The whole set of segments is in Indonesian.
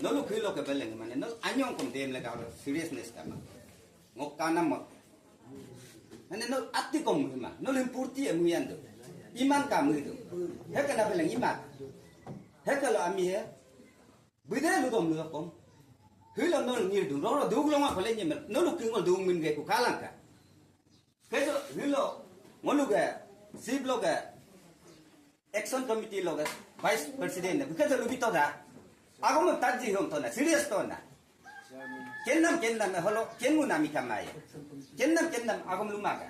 Nolu kilo ke beleng mana nol anyong kom dem lega seriousness kama ngok kanam mo ane nol ati kom ma nol impurti emian do iman kamu itu hekana beleng iman hekalo ami he bide lu dom lu kom hilo nol ngir du ro du lo ma khole nyem nol kingol du min ge ku kalang ka keso hilo ngolu ge sib lo ge action committee lo ge vice president ne keso lu bito da Aku mau taji hong tona, serius tona. Kennam holo, kenmu nami kamai. Kennam, aku melumaga.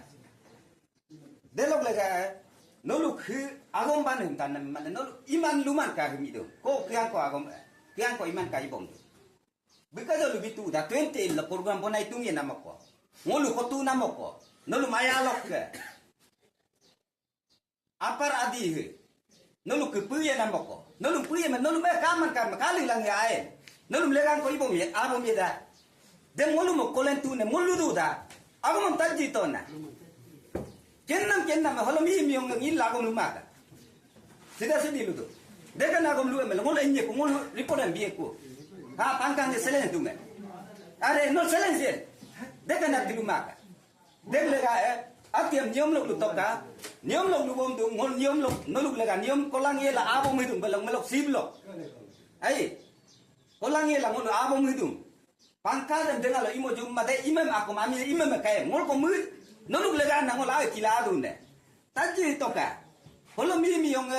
Delok lega, nolu ke, aku bantu tanam mana, nolu iman luman kah hidup. Ko kian ko iman kah ibong. Because lu bitu, dah 20 la program pun itu ni nama ko. Ngolu ko tu nama ko, nolu maya lok ke. Apar adi he. Nolu kepuya nama ko. Nolu puya men nolu me kaman kali lang ya ai. Nolu legang ko ibom ye abom ye da. Dem ngolu mo kolen tu ne mulu du da. Aku mo taji to na. Kennam holo mi ong ngil lago lumaka. Sida sidi lu tu. Deka na gom lu me ngolu enye ko ngolu report am biye ko. Ha pangkang de selen tu me. Are no selen se. Deka na di lumaka. Dem lega Atiam niom lok lu toka, niom lok lu bom tu, ngol niom lok, noluk lega niom kolang ye la abom hidung, belang melok sib lok. Ai, kolang ye la ngol abom hidung. Pangka dan dengar lo imo jum mate imam aku mami imam kaya, ngol ko mud, noluk lega na ngol ay kila adu ne. Taji toka, holo mi yong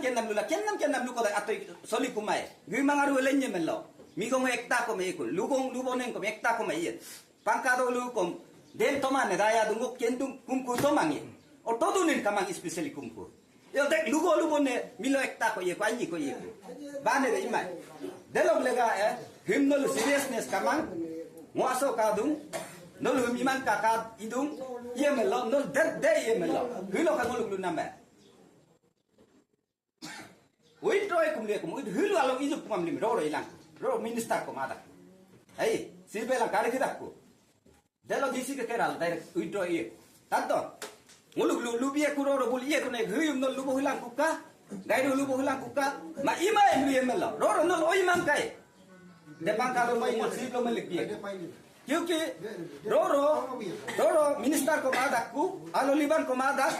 kennam lu ko atoi soli kumai. Gui mangaru lenye melo, mi ko ekta ko me ikul, lu bonen ko ekta ko me ye. Pangka do lu ko Dem toman ne daya dunguk kentung kumku tomangi. O todo nin kamang especially kumku. Yo dek lugo ne milo ekta ko ye ko anyi ko ye. Bane de imai. Delog lega himnol seriousness kamang ngoaso kadung nol iman ka idung ye melo nol de ye melo. Hilo ka ngoluk lu namba. Oi troy kumle kum hilo alo ijuk kumam lim ro ilang. Ro minister ko mada. Ai sibela kare kitakku. Delo disi ke keral direct withdraw ye. Tanto. Nguluk lu biye kuro ro bul ye ko ne huyum no lu bohilang kuka. Dai lu bohilang kuka. Ma ima em lu yemelo. Ro no oi man kai. De pangka ro mai mo siblo melik biye. Kyuki ro minister ko madaku, alo liban ko madak.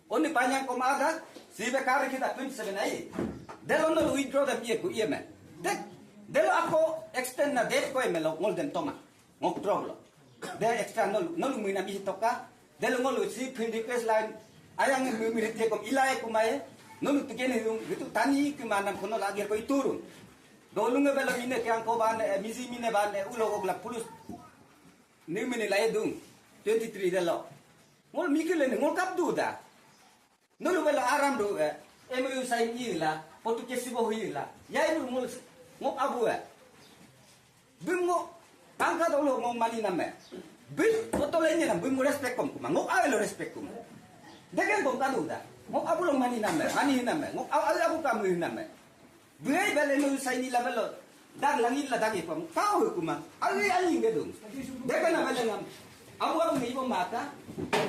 Oni panyang ko madak. Sibe kare kita 27 ai. Delo no withdraw da biye ko ye me. Delo ako extend na date ko emelo ngol den toma. Ngok trouble. Dia extra nol mui na bisi toka delo ngol si pin request line ayang mi te kom ilai kumai nol tukene hung gitu tani kemana kono lagi ko iturun dolunga bela mine kyang ko ban misi mine ban ulo ko la pulus ni mine lai dung 23 delo ngol mikile ne ngol kapdu da nol bela aram do emu sai ila potu kesi bo ila yai ngol ngok abu bingo Tangka dulu ngomong mali nama, bil foto lainnya nama, bil respect kom, ngok awal respect kom, dengan kom kadu dah, ngok abu long mani nama, ngok awal abu kamu nama, bil balik lu saya ni lah belot, dah langit lah dah ipam, kau hukum awal anjing gedung, dengan apa dengan abu ni ipam mata,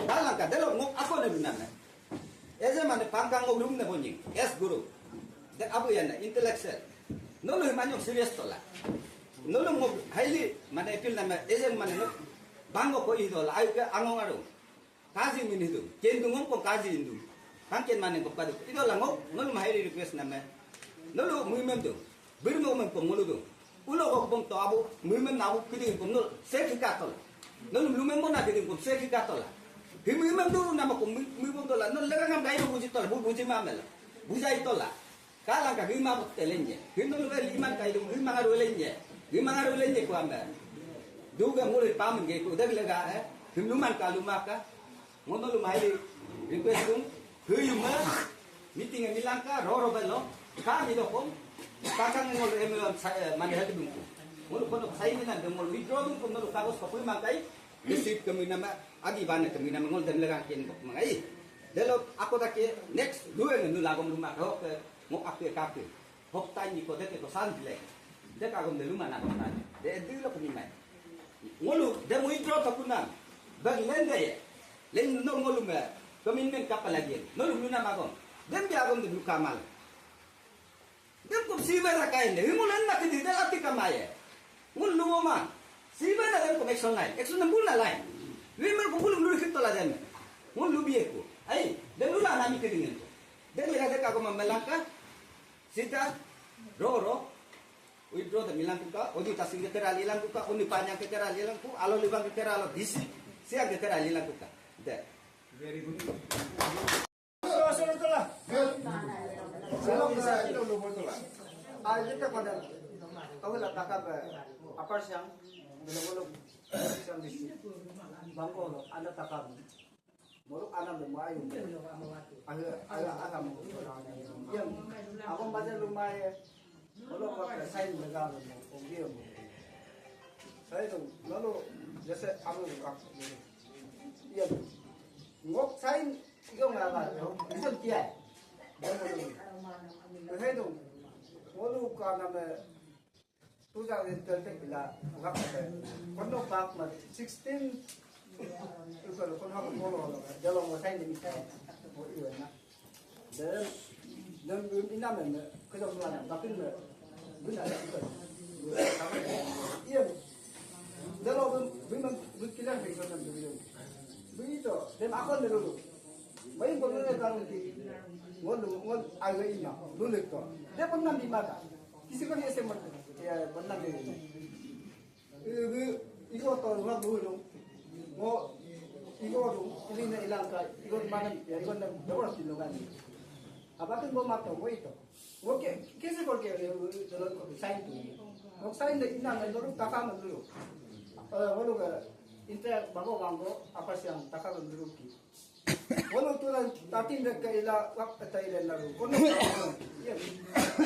dah langkah, dah ngok aku ada nama, eze mana pangkang ngok rumah punying, yes guru, dah abu yang intellectual, nolu manyok serius tola. Nolung mo highly mana ipil nama ejen mana no bango ko idol ay ka angong aro kaji min hidu kendungong ko kaji indu kanken mana ko kadu idol lango nolung highly request nama nolu muimem do birmo men ko mulu do ulo ko bom to abu muimem na abu kidin ko nol sertifikat tol nolu lumem mo na kidin ko sertifikat tol muimem do nama ko muimem tol nol lega ngam dai buji tol buji mamel bujai tol kala ka gima bot telenje hindu bel iman kai do gima ngaru lenje Gimana rulenya ko amba? Duga mulai pamen ge ko dag lega himluman kalumaka. Ngono lumai request kum huyuma meeting ngi langka roro bello ka ni do kom kakang ngol emon mane hadi bungku. Ngono kono sai ni nan ngol withdraw dum kono kagos ko makai receipt kami nama agi bane te mina mengol dem lega ken kok mangai delo ako ta ke next due nu lagom rumah ho ke mo ape kape hok tai ni ko de ko san bile de ka gom de luma na ko ta de dilo ko ni mai ngolu de mo intro ta kuna bag len de len no ngolu me komin men kapal lagi no lu na magom dem bi agom de lu kamal dem ko sibera kain de mo len na ke de la ti kamaye ngul lu mo ma sibera dem ko action line action na bul na line wimer ko bul lu khito la dem ngul lu bi ko ai dem lu na mi ke dingin ko dem le ka ko mamelaka sita ro withdraw the milang ka odi tasing ke tera lilang ka uni panya ke tera lilang ku alo libang ke tera alo disi sia ke tera lilang ka de very good so tola salam bisa kilo lo tola aja ta pada tahu la takab apa siang bolo siang disi bangko lo ada takab moro anam de mai aga agam yang aku baca lumayan kalau pakai sain legal mungkin saya itu lalu jasa amu kak iya ngok sain itu nggak ada bisa dia saya itu lalu karena tu jangan tertek bila nggak ada kalau pak 16 itu kalau kalau jalan mau sain demi saya mau iya nak dan ina men kalau mana tapi benar itu iya kalau memang berkilan begitu begitu dan aku dulu bayi boleh kalau di ngol agak ina dulu itu dia pernah di mana kisi kan yang sempat ya pernah di itu atau orang dulu mau itu ini hilang itu mana ya itu berapa kilo kan apa tuh mau makan mau itu, oke, kisah kalau kayak jalan kopi sain tuh, sain deh ina nggak dulu takkan dulu, walau ke inter bago banggo apa sih yang takkan dulu ki, walau tuh lah tatin dek ilah waktu tayi lalu, kono, iya,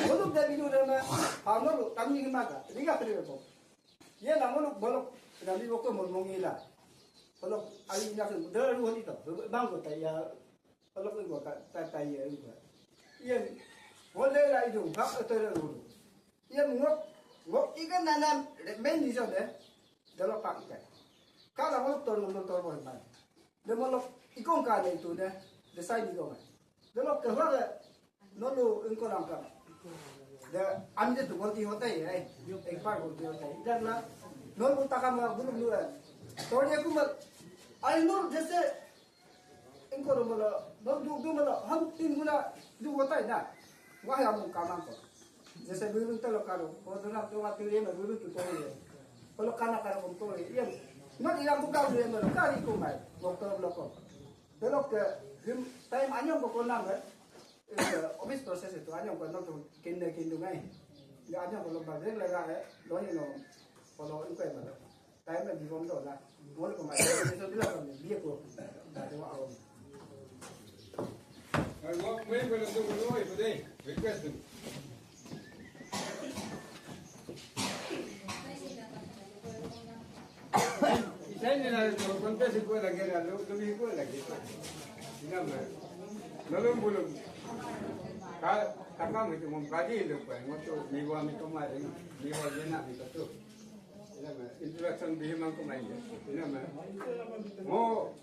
walau dari dulu deh walau kami gimana, lihat terus kok, iya lah walau dari waktu mau mengilah, walau ayi nak dari dulu itu, banggo tayi ya, walau itu gua tayi ya itu. Iya, boleh lah itu, hak terus dulu. Iya, ngok ikan nanam main di sana, dalam pak ikan. Kalau mau turun boleh mana? Dia mau ikon kali itu deh, desain ikon. Dalam kerja, nolu engkau langkah. Dia ambil tu ganti hotel ya, ekspor ganti hotel. Dan lah, nolu takkan mau belum dulu. Soalnya aku mal, ay nol jese engkau nolu malah ham tin guna du hotai na wah yang kamang ko jese dulu telo karo kalau nak tu mati dia dulu tu tu dia kalau kana karo ko dia nak ilang buka dia melo kali ko mai waktu bloko belok ke time anyong ko nang office proses itu anyong ko nak kinde ngai ya anyong ko bagre laga lo ni no kalau itu melo time di bom do la ngol ko mai itu bilang dia ko ada awam What way will it do today? Request him. Saya ni nak kontes ikut lagi lah, lebih ikut lagi. Ina mah, lalu belum. Kalau takkan itu mempelajari lepas, waktu minggu itu kemarin, minggu jenak itu tu. Ina mah, introduction bihimang kemarin. Ina mah, mau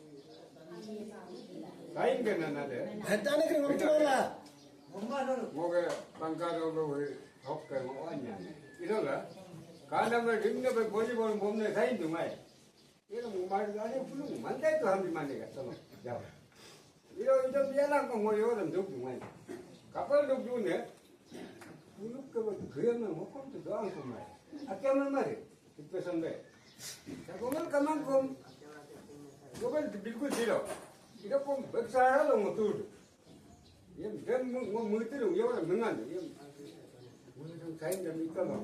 lain kan ada. Hentane kena ngomong lah. Moga bangkaro lo hok ke moanya. Ilo lah. Kalau mereka ringnya berboleh boleh bomnya lain tu mai. Ilo mumar ada belum. Mandai tu hamil mana kan? Tolong jawab. Ilo itu biarlah kau ngoyo orang duk tu mai. Kapal duk tu ne. Buluk ke kerja mana mokom tu doang tu mai. Akan mana mari? Itu sampai. Kalau mana kamang kom. Gopal bilkul zero. Ilo kom besar lah motor. Yang dan mengerti dong, ya orang mengan, yang mengenai kain dan itu lah.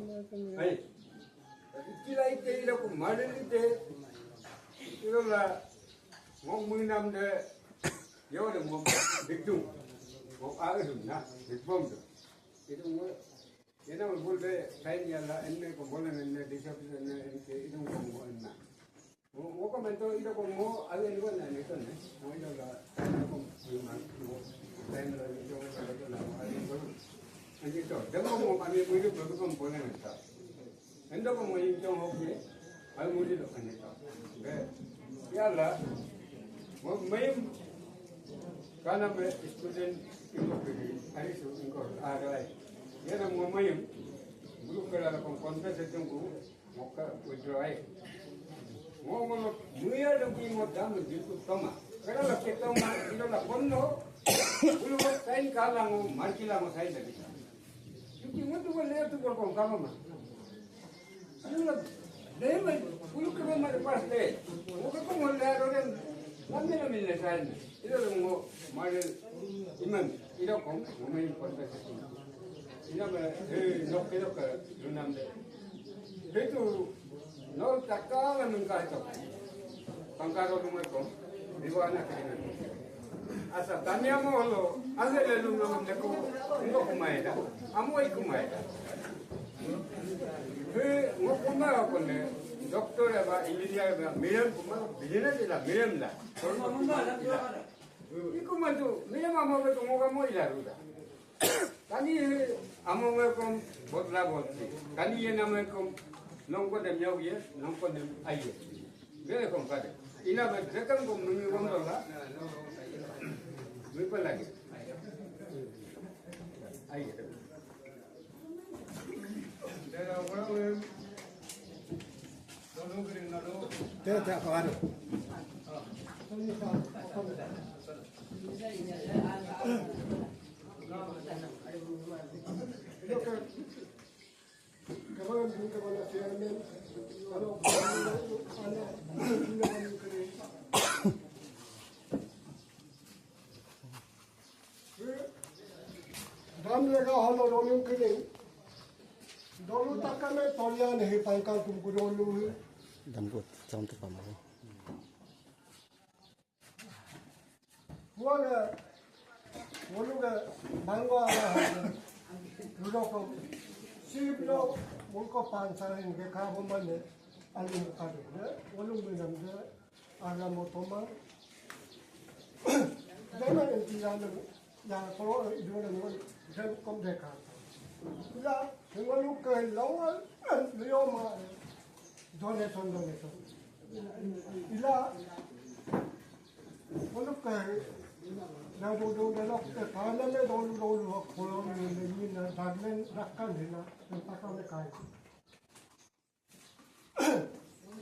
Hai, istilah itu ilo kom mana itu, ilo lah, mau mengenam deh, ya orang mau bidung, mau air na, bidbom tu. Itu mau, ini orang boleh kain ya lah, ini kom boleh ini desa ini itu kom boleh na. Mo komento ito kung mo alin ko na nito na. Mo ito la kung mo tayo na ito ko la alin ko. Ang ito, demo mo kami mo ito bago kung pone nito. Endo ko mo yung jong hoki. Al mo dito kanito. Okay. Yalla. Mo may kana me student ito pili. Ari so ingko arai. Yana mo may bulu kala kung compensation ko mo ka withdraw. Mo muya lagi mo dam jitu toma kada la ke toma ilo la bonno ulo mo sain kala mo markila mo sain lagi yuki mo tu le tu ko kama ma ilo la de me ulo ke mo mar pas de mo ko mo le ro den lamme na mille sain ilo mo mar iman ilo ko mo me importa ilo me no ke ka lunam de betu no takala nunca esto pangkaro lumay ko diwa na kaya asa tanya mo lo ande le lumam de ko ngo kumaida amoy kumaida mo kuma ko ne doctor ba engineer ba miram kuma business la miram la iku mantu miram amo ko mo ka mo ila ruda kani amo ko botla botli kani ye na ko non ko dem yaw ye non ko dem aye gele ko kade ina ba rekan ko numi wondo la mi pa lagi aye dera wala we no grin na do te ta kawano Kawan juga mana chairman, kalau anak kere. Dam lega halo rolling kere. Dolu takkan me tolian he pangkal tumku dolu. Dam buat contoh pamau. Buat wolu ga bangwa dulu ko siblo mulko pansarin ke kabo mane alung kado ne wolu binam de ala motoma dama entiyalo ya ko idole no dan kom de ka ya wolu ke lawal leo ma donation ila wolu ke na do lok ke kana me do ho kolom ni na dagmen rakkan hina taka me kai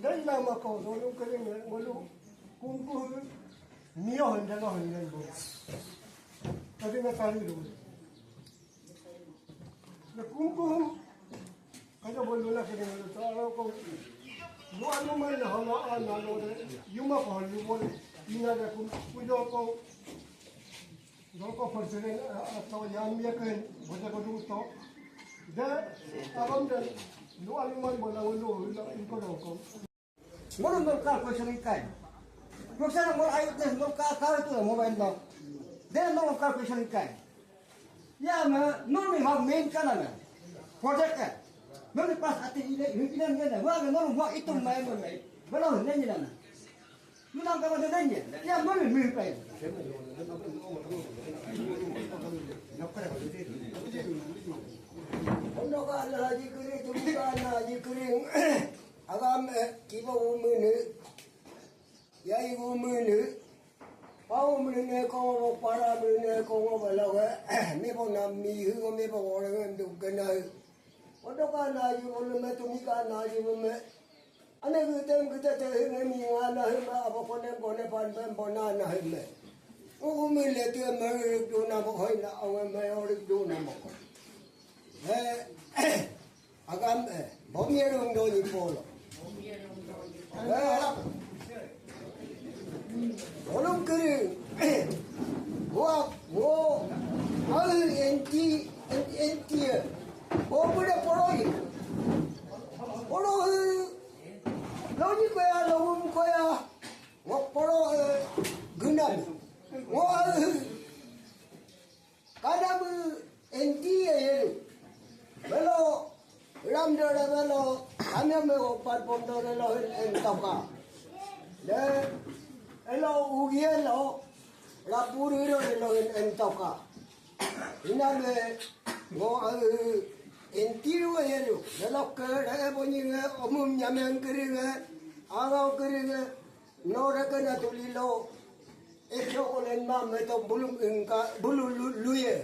dai na ma ko do lu kare me wolu kunku mio handa no handa bo tadi me tari do na kunku kada bolu la kare me to aro ko no anu mai na hala ana no de yuma ko lu bol ina da kunku do ko Doko perjalanan atau yang miakan boleh kedua tu, dah abang dah dua liman bola ulu ingko doko. Murung mereka question ikan. Proses mur ayat ni mereka kau itu mobile lock. Dia mereka question ikan. Ya, normal hak main kan ada. Project kan. Normal pas hati ini ni ada. Wah, normal buat itu main main. Belum ni ni mana. Nulang kau ada ni. Ya, normal main main. Untuk anak haji kering, juga anak haji kering. Agam kiba umene, ya ibu umene. Pau umene kau para umene kau belaga. Mebo nami, hugo mebo orang itu kena. Untuk anak haji umene, tumika anak haji umene. Anak kita terhingga anak hima apa konem pan pona anak hima. Umene tu mereka tu nama kau nak awak mereka tu nama kau. Agam bomierung do ni polo. Olong kering. Wo al enti. Wo bude poroi. Polo loni ko ya lom ko ya. Wo polo gunam. Wo kadam enti ye. Velo ram dora velo ame me opar pondore lo en toka le elo ugie lo la puri ro lo en toka ina me ngo en tiro elo le lo ke re boni nge omum nyamen kri nge aro kri nge no re kana tulilo ekyo olen ma me to bulum inka bulu luye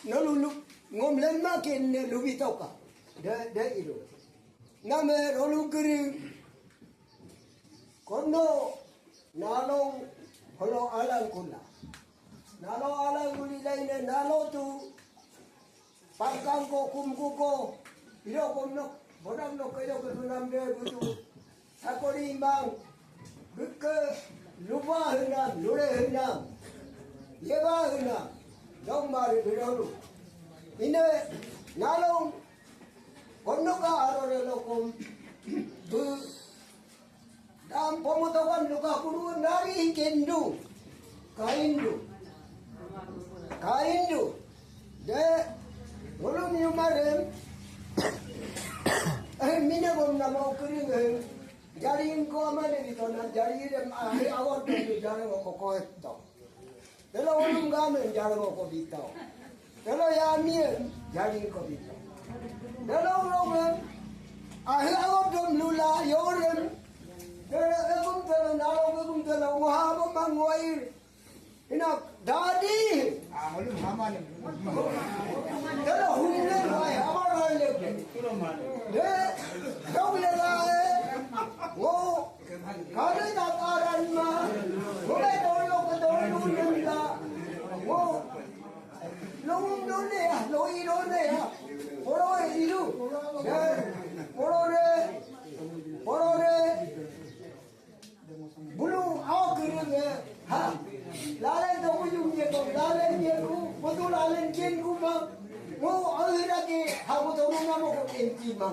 no lu ngom len ma ken ne lubi toka de ilo na me rolu kri kono nalong holo alang kula nalo alang kuli lain nalo tu pangkang ko kumku ko ilo kono bodang no kayo ko tunam de butu sakori mang buke lupa henam lure henam yeba henam dong mari biroru ine nalong kono ka arore lokom bu dam pomotawan luka kuru nari kendu kaindu de ulun yumarem mina bom namo kering jaring ko amane dito na jaring awat do jaring ko ko eto delo ulun gamen jaring ko dito delo yamien jaring ko dito delo ulun awat do lula yorem Kung tala wahabo mangwair ina dadi Malu haman. tala humle ay amar hale de dawle lae wo kale da taran ma hole dolo ko dolo nunda wo lung dole loi dole poro iru de porore bulu awak kering ha lalen to ujung je ko lalen je ku bodu lalen ken ku ma mo ahira ke ha bo to na mo ko enti ma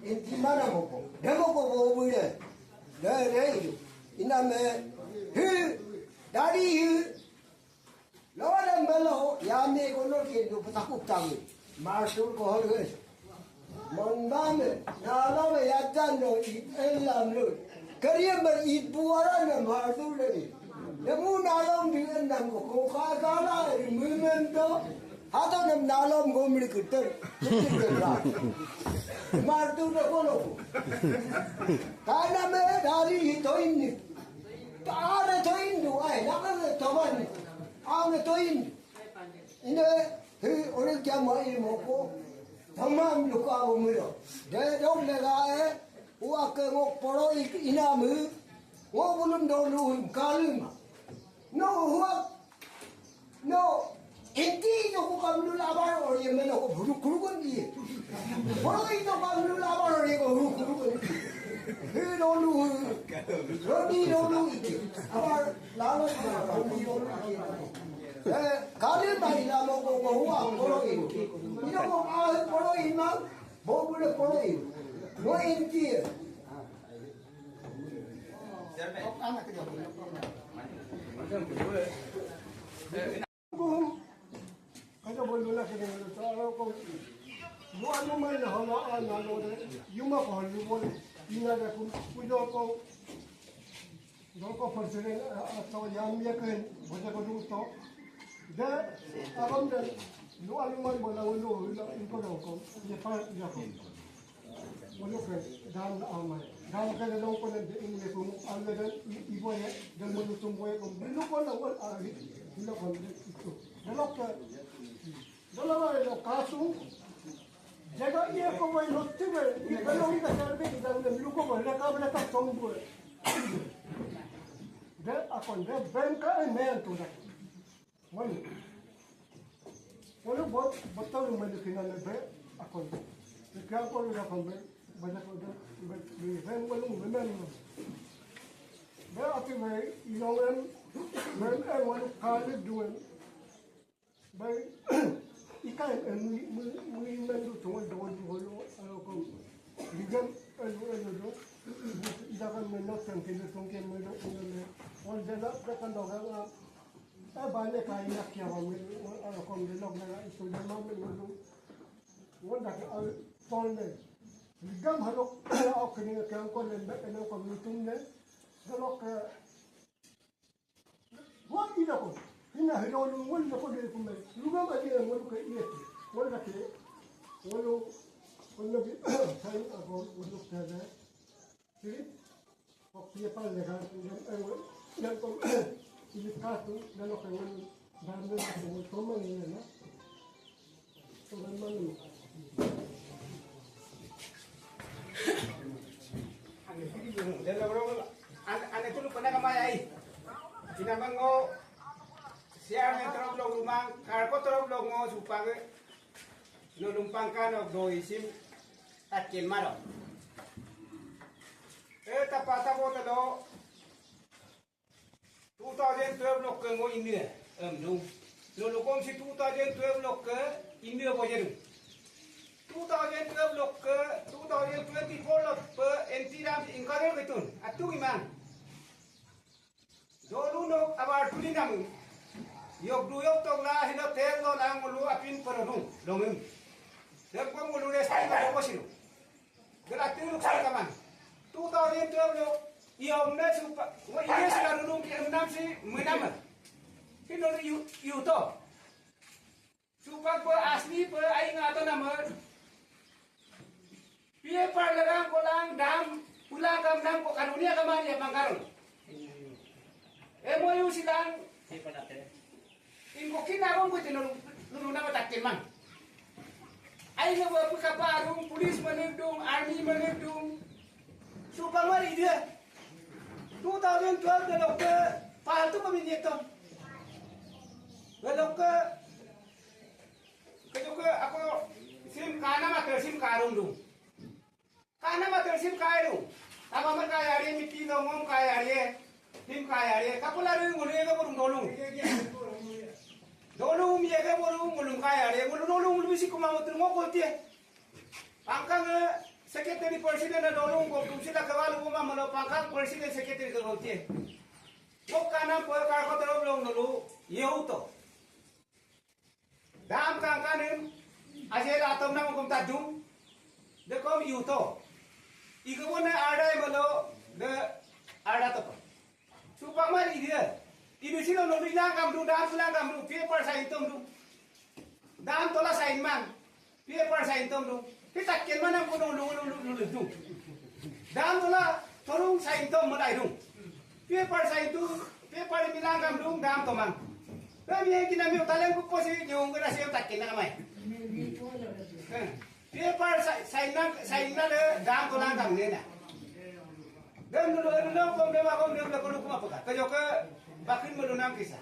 enti mana mo ko de ko bo bu de ina me hi dari hi lawan belo ya me ko no ke do patakuk tangi marsul ko hol Mondame, nalame yatando elam lu. Kariya ber buara na mardu le. Nemu nalam bilen nam ko ka kala movemento. Hato nam nalam gomli kutter. Mardu na kono. Kana me dari toin. Tare toin du ai nakale toman. Ame toin. Ine he ore kya mai moko. Tamam luka umuro. De dong legae uake ngok poro inamu ngok belum dulu kalima. No huak no inti no ko kamlu labar or ye meno ko buru kuru kon diye. Poro ito kamlu labar or ye ko buru kuru kon. He dulu rodi dulu ite. Abar lalo rodi dulu ite. Kali mai lamo ko huak poro ito. Ino ko poro ina bobule poro ito. No inti. Kaya boleh lah kita itu. Kalau kau buat rumah ni hama anak orang, yuma kau boleh ina dah punya kau persen atau yang dia kan boleh kau dulu tu. Dah abang dah luar rumah boleh lu ikut kau. Dia kau. Boleh kan dalam amal. Dalam kerana orang pun ada ini pun ada dan ibu ya dan menutup boleh kau. Bila kau nak buat bila kau itu. Dalam ada kasu. Jaga ia kau boleh lotti ber. Kalau kita cari kita boleh kau boleh kau tak tunggu. Dah akan dah bengka main tu dah. Mana? Mana buat betul rumah di kena lebih akan. Sekarang kau dah akan banyak orang berhen belum benar. Dah apa baik, ilangan benar mana kali dua. Baik, ikan mui mendu cuma dua kalau Ligan elu idakan menok yang kita tungkin menok ini orang jenak mereka doang banyak kain nak yang orang kau jenak mereka itu jenak menok orang dah tahun ni Ligan harus aku kena kau lembek kena kau lutung ni Kalau ke buat tidak pun, ini hero lu pun tidak pun dari pun. Lu gak ada yang mau ke ini, mau ke, mau lebih saya aku untuk kerja. Jadi, waktu dia paling kan, dan kau ini kartu dan kau yang dalam dalam komen ini na, komen mana? Ane tu lupa nak kamai. Sinabang ngo siang yang terus belum rumah, kalau terus belum ngo supaya numpangkan do isim takin maro. Tapata bota do 2012 lok ngo India, dong. Lalu kong si 2012 lok India boleh dong. 2012 lok 2024 lok entiram ingkar betul. Atu iman. Dulu nok abar tuli namu. Yok duyok togla hina tel no lang mulu apin peronu dongeng. Dek ko mulu restai ko bosino. Gerak tuluk sa kaman. 2012 lok iom na supa. Wa iya sa runung ki enam si menama. Hino yu to. Supa ko asli pe aing ato nama. Piye parlarang ko lang dam pulang kam dam ko kanunia kaman ya mangkaron. Emo silang ingko kinarong ko tinulong na matakin man. Ay nga ba pagkaparong, pulis managdong, army managdong. Supang mari dia. 2012 dalok ka, pahal to paminyek to. Dalok ka, kayo ka ako, sim kana mater sim karong dong. Kana mater sim karong. Tama man kaya rin, mitino mong kaya rin. Tim kaya rin, kapula rin ngulo ka porong dolong. Dolong umiyaga porong ngulong kaya rin, ngulong dolong bisi kumamot ng ngokot yan. Pangkang secretary president na dolong ko, kung sila kawalo kumamalo, pangkang president secretary dolong yan. Ngok ka na po, kakotorob lang nulo, iyaw to. Daham kang kanin, asya atom na mong tadjong, dekom iyaw to. Ikaw mo na aday malo, de ada to pa. Supang mari dia. Ini sila no bilang kamu dam pulang kamu paper sign tom du. Dam tola sign man. Paper sign tom du. Kita ken mana pun lu du. Dam tola tolong sign tom mulai du. Paper sign du. Paper bilang kamu du dam toman. Tapi yang kita mau talent ko posi yung kena siya takin na kamay. Paper sign na dam tola kamu ni na. Dan menurut kom kuma peka. Kajo ke bakin menunang kisah.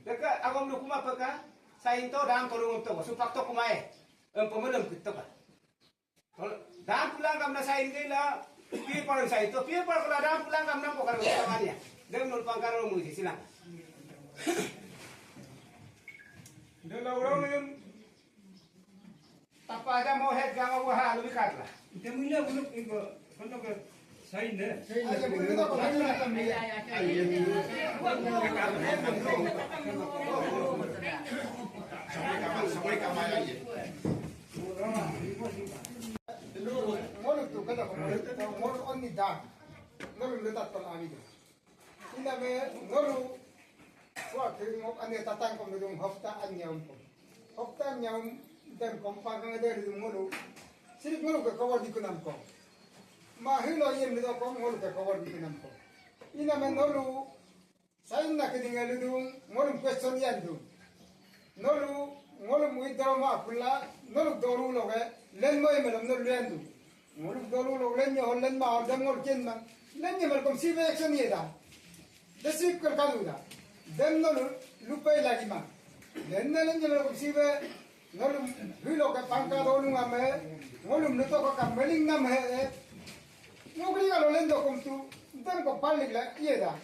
Deka agom kuma peka. Sain to dang tolong to. Supak to kumae. Pemelem kita ka. Dang pulang kam na sain gila. Pi par sain to. Pi par kala dang pulang kam na pokar kamania. Dan menurut pangkaro mu silang. Dan orang yang tapada mau head gama wah lebih katla. Temui lah belum itu. Kalau ke sain deh. Molu tu kata molu onni dah, molu letak pun ami tu. Ina me molu, wah kering ane tatang kom dudung hafta anyam dan kompang ada di molu. Sini molu ke kawal di kunam kom. Mahilo yen dudung kom molu ke kawal di kunam kom. Ina me molu, sain nak ketinggal dudung molu question yan tu. Molu muidra ma pula, molu doru loge. Len moy melam no lendu ngoluk dolu lo len yo len ma dam ngol ken man len ye mal kom si ve action yeda desip kar kaduda dem no lupay lagi ma len ye mal kom si ve ngol hilo ka pangka dolu ngame ngolum nuto ka meling nam he ngogri ga lo len do kom tu dem ko palik la yeda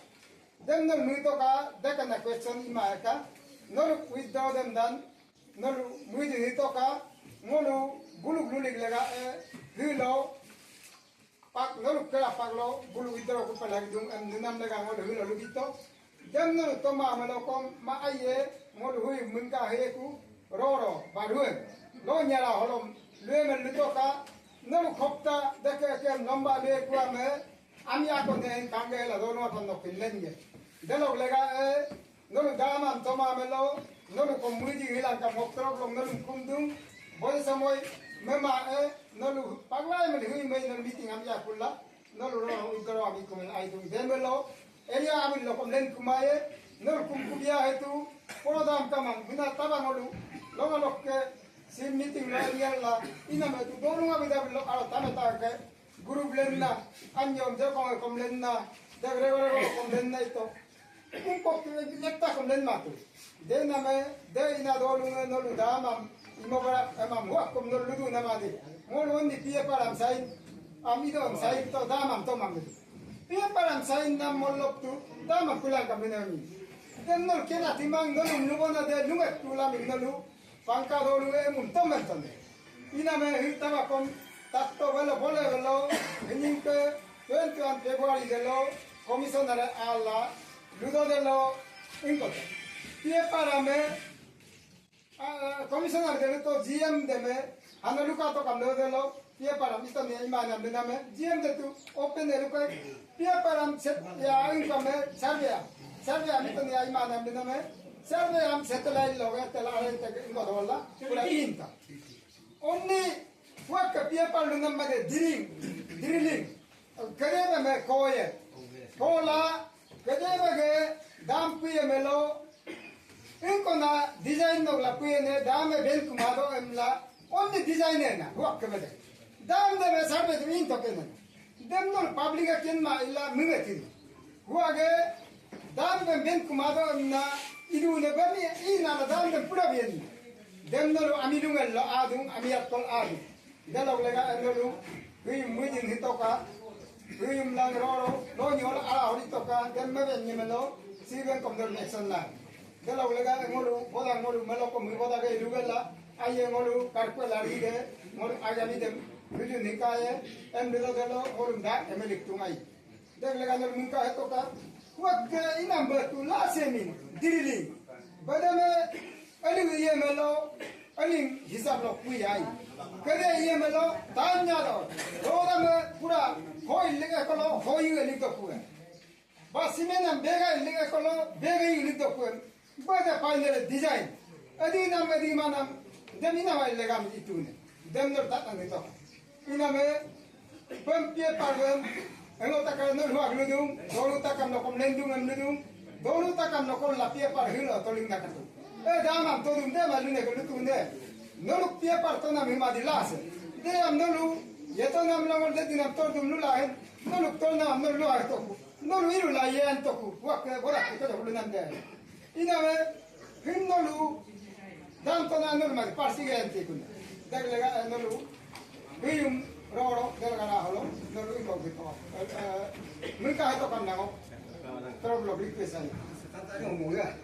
dem no nuto ka dekana question ima ka ngol withdraw dem dan ngol muidi nito ka ngolu bulu lulik lega hilo pak ngolu kela pak lo bulu widro ko pala dung am nunam lega ngolu hilo lugito dem no to ma malo kom ma aye ngolu hui munka he ku roro baruen lo nyala holom le men luto ka ngolu khopta deke ke lamba le ku ame ami ako ne kangge la dono aton no pinlenge delo lega no dama toma melo no ko muji hilang ka mokro long no kumdum boy samoy mema no pagla me hui me no meeting ami akulla no ro udro ami ko ai dum demelo elia ami lo kom len kumaye no kumkubiya hetu poro dam kamang bina taba ngolu longa lokke sim meeting la yalla ina me tu dono ami da lo ala tamata ke guru blenna anyom de ko komlenna de gregore komlenna ito un po netta komlenna tu de na me de ina dolu no lu dama imobara amam wa kom no lu na ma de mo lo ni pie para sai amido sai to dama to mam pie para sai na mo lo tu dama kula ka menami den no kena timang no lu bona de lu tu la mi no lu pangka dolu e mun to men ina me hitaba kom takto velo bole velo enin ke 21 February velo komisioner alla ludo dello incontro pie para me komisioner dello to GM de me analuka to kam dello pie para misto me imana me me GM de tu open de ko pie para set ya income Serbia misto me imana me Serbia am settled loga tela te ingodolla pura inta onni Waka pia palu nama de drilling. Kerja me koye. Kola kerja me dam puye melo. Inko na design no la puye ne dam me bel kumado emla. Only design na waka me de. Dam de me sarbe de into kena. Dem no public akin ma illa mingeti. Huage dam me bel kumado emna idu ne bami ina na dam de pura bien. Dem no amilungal lo adung amiat tol adung. Dalau lega endolu, kuyum mujin hitoka, kuyum lang roro, lo nyol ala hitoka, dem meben nyemelo, siben komdol nexon la. Dalau lega engolu, boda ngolu melo komu boda ke lugela, aye ngolu karkwela ride, ngolu agami dem, kuyum nikaye, emdelo delo ngolu da emelik tungai. Dem lega ngolu muka hitoka, wak inam betu la semin, diriling. Badame aling iye melo, aling hisab lo kuyai. Kade ye melo tanya do roda me pura hoi lega kolo hoi lig do kuwe basimena bega lega kolo bega lig do kuwe bada final design adi nam adi manam demina mai lega mi itune dem no tata ni to ina me pem pie parem elo takam no huak ludum dolu takam no kom lendung am ludum dolu takam no kom la pie par hilo to linga katu damam to dum de malune ko lutunde Nolu pia partona mi madilase. De am nolu yeto nam la ngol de dinam tor dum lula hen. Nolu tor nam nolu ay toku. Nolu iru la yen toku. Wak bora ko to bulu nam de. Ina me hin nolu dan to na nolu ma parsi gen ti kun. Dag lega nolu biyum roro del gana holo nolu iko bito. Mun ka to kan nango. Problem big pesan. Tanta ni umuya.